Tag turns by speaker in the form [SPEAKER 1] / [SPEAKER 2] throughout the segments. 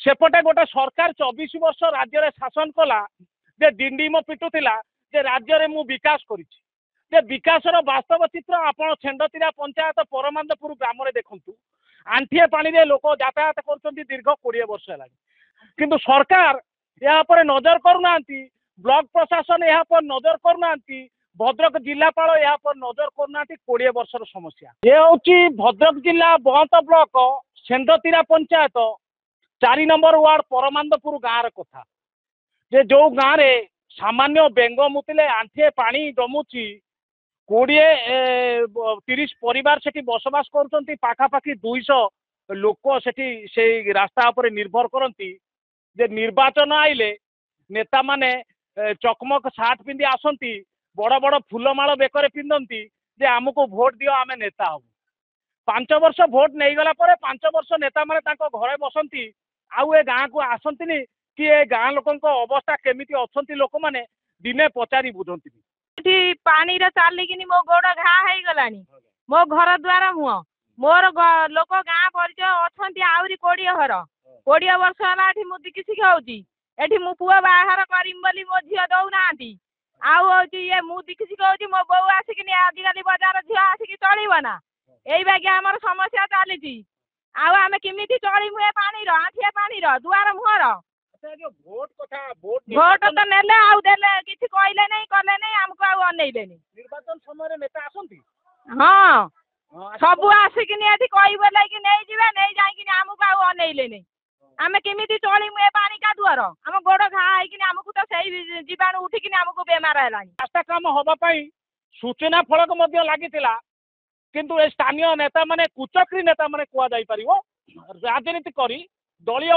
[SPEAKER 1] सेपटे गोटे सरकार 24 वर्ष राज्य में शासन कला जे डिंडीम पिटुला जे राज्य में मु विकास करिछि जे विकासर वास्तव चित्र आपण छेंडतीरा पंचायत परमानंदपुर ग्राम में देखु आंठिए पानी रे लोक यातायात कर दीर्घ 20 वर्ष है किंतु सरकार यहाँ पर नजर करूना ब्लॉक प्रशासन यहाँ पर नजर करूना भद्रक जिलापाल यहाँ पर नजर करूना 20 वर्षर समस्या ये हूँ भद्रक जिला बहत block Chhendtira panchayat 4 number ward Paramanandapur गाँव कथा जे जो गाँव में सामान्य बेंग मुतिले आंठिए पानी जमुची 20-30 परिवार से बसवास कर पाखापाखि 200 लोक से रास्ता पर निर्भर करती जे निर्वाचन आइले नेता माने चकमक सार्ट पिंधि आसती बड़ बड़ फूलमाल बेकर पिंधती जे आमको भोट दियो आमे नेता हबु 5 वर्ष भोट नहीं गला पर 5 वर्ष नेता माने घरे बसंती आउ ए गाँ को आसंती कि ए गाँ लोक अवस्था केमिति अछंती लोक माने दिने पचारि बुझंती
[SPEAKER 2] पानी चलिकी मो गोड़ घा हो गलानी मो घर द्वार मुह मोर लोक गाँ परिचय अच्छा आहरी 20 घर 20 वर्ष है मु दिक्कत होती एठी मु पुआ बाहर करीम बोली मो झील दौना ये मु दिक्कत होती मो बो आसिक आजिकल बजार झील आसिक चलो ना यही बाकी आम समस्या चली आम केमी चलू ए पानी आठिया पानी दुआर मुहर भोट तो नेले आउले किसी कहले नहीं कले नहीं आमको अनैले
[SPEAKER 1] निर्वाचन समय नेता आसंती
[SPEAKER 2] हाँ सब आसिक कहबे कि नहीं जीवे नहीं जाइए आमको अनैले नहीं आम केमी चलू ए पानी का दुआर आम गोड़ घा आमको तो सही जीवाणु उठिकी आमको बेमार है
[SPEAKER 1] रास्ता काम होगापाई सूचना फलक लगी किंतु ए स्थानीय नेता माने कुचक्री नेता माने कुआ जाई परिवो राजनीति करी दलीय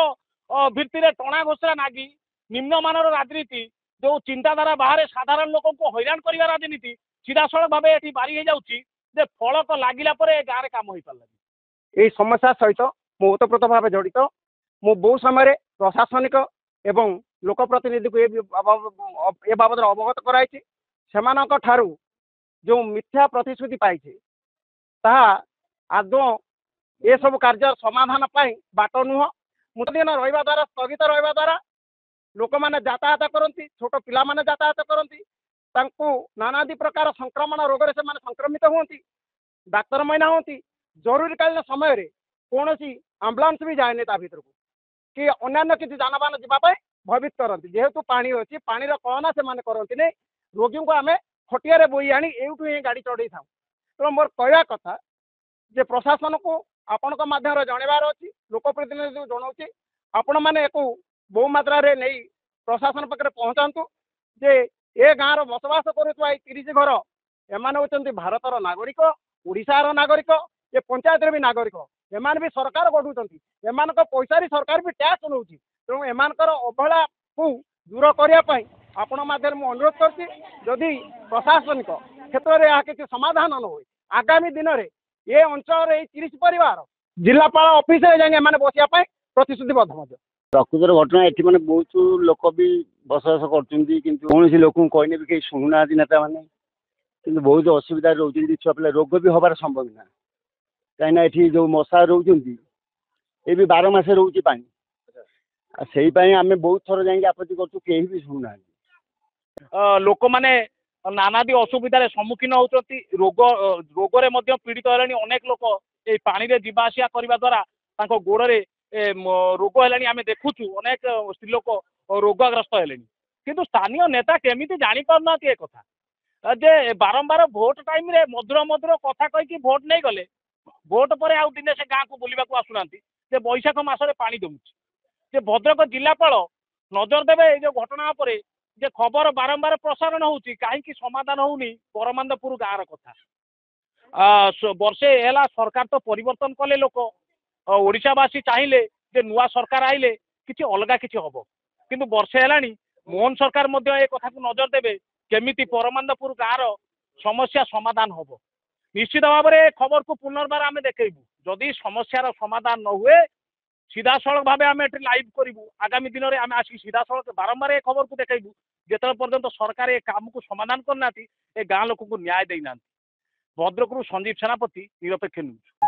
[SPEAKER 1] भित्ति टणा घोषरा नागी निम्नमानर राजनीति जो चिंताधारा बाहर साधारण लोक को हैरान करने राजनीति सीधासल भाव ये बारी हो जाऊँगी फलक लगिला गाँव में काम हो पारा
[SPEAKER 3] समस्या सहित मु ओतप्रोत भाव जड़ित मु बहु समय प्रशासनिक एवं लोकप्रतिनिधि को ए बाबद अवगत कराई जो मिथ्या प्रतिश्रुति पाई आदौ ये सब कार्य समाधान पाई बाट नुह दिन रहा द्वारा स्थगित रहा द्वारा लोक मैंने यातायात करती छोट पिला माने यातायात करती नानादि प्रकार संक्रमण रोग से संक्रमित होती डाक्तर मैना होती जरूरीकालीन समय कौन सी आम्बुलांस भी जाए भर को कि अन्य किसी जानबान जावाई भयभीत करती जेहेतु पानी अच्छी पानी कलना से करती नहीं रोगी को आम खटिया बोई आनी एवठू ही गाड़ी चढ़ई था तो मोर कहवा कथा जे प्रशासन को आपण माध्यम जनवार अच्छी लोकप्रतिनिधि जनाऊँगी आपण मैंने बहु मात्रा नहीं प्रशासन पाखे पहुँचातु जे ए गाँव बसवास करुवा 30 घर एमाने होचंती भारतर नागरिक ओडिशार नागरिक ये पंचायत भी नागरिक एमाने भी सरकार गढ़ुंट एमान पैसा सरकार भी टैक्स नौ तेणु एमानकर अवहेला को दूर करने आपण माध्यम अनुरोध करती जदि प्रशासनिक क्षेत्र में यह किसी समाधान न हो आगामी दिन में ये अंचल 30 परिवार जिलापाल ऑफिस जाए बसापी प्रतिश्रुतिबद्ध
[SPEAKER 4] प्रकृतर घटना ये मैंने बहुत लोक भी बसवास कर लोक कहने भी कहीं शुणुना नेता मैंने कि बहुत असुविधा रोचे छुआ पिला रोग भी हबार संभावना कहीं जो मशा रोचे ये भी 12 मास रोचे पानी से आम बहुत थर जा आपत्ति कहीं भी शुणुना
[SPEAKER 1] लोक मैंने नानादी असुविधार सम्मुखीन होती रोगरे पीड़ित है अनेक लोक ये पानी रे जीवा आसिया करने द्वारा गोड़े रोग है आम देखुचु अनेक स्त्री लोक रोगग्रस्त है किंतु स्थानीय नेता केमी जानी पारना ए कथा जे बारंबार भोट टाइम रे मधुर मधुर कथा कहीकि भोट नहीं गले भोट पर आउ दिने से गाँव को बुलवाक आसुना बैशाख मासरे पानी जमुची जे भद्रक जिलापाल नजर देवे जो घटना पर जे खबर बारंबार प्रसारण होची कहीं समाधान होनी परमानंदपुर गाँव कथा वर्षे है सरकार तो परिवर्तन कले लोक ओडिशावासी चाहिए जे नुआ सरकार आइले किसी अलग किसी हम किंतु वर्षे है मोहन सरकार ए कथा को नजर देवे केमिति परमानंदपुर गाँव समस्या समाधान हम निश्चित भाव में खबर को पुनर्बार आम देखू जदि समस्यार समाधान न हुए सीधा सड़क भाव आम लाइव करूँ आगामी दिन में आम आसिक सीधा सड़क बारंबार खबर को देखू जिते पर्यंत सरकार ए काम को समाधान करना ए गाँ लोक को न्याय देना भद्रक संजीव सेनापति निरपेक्ष न्यूज।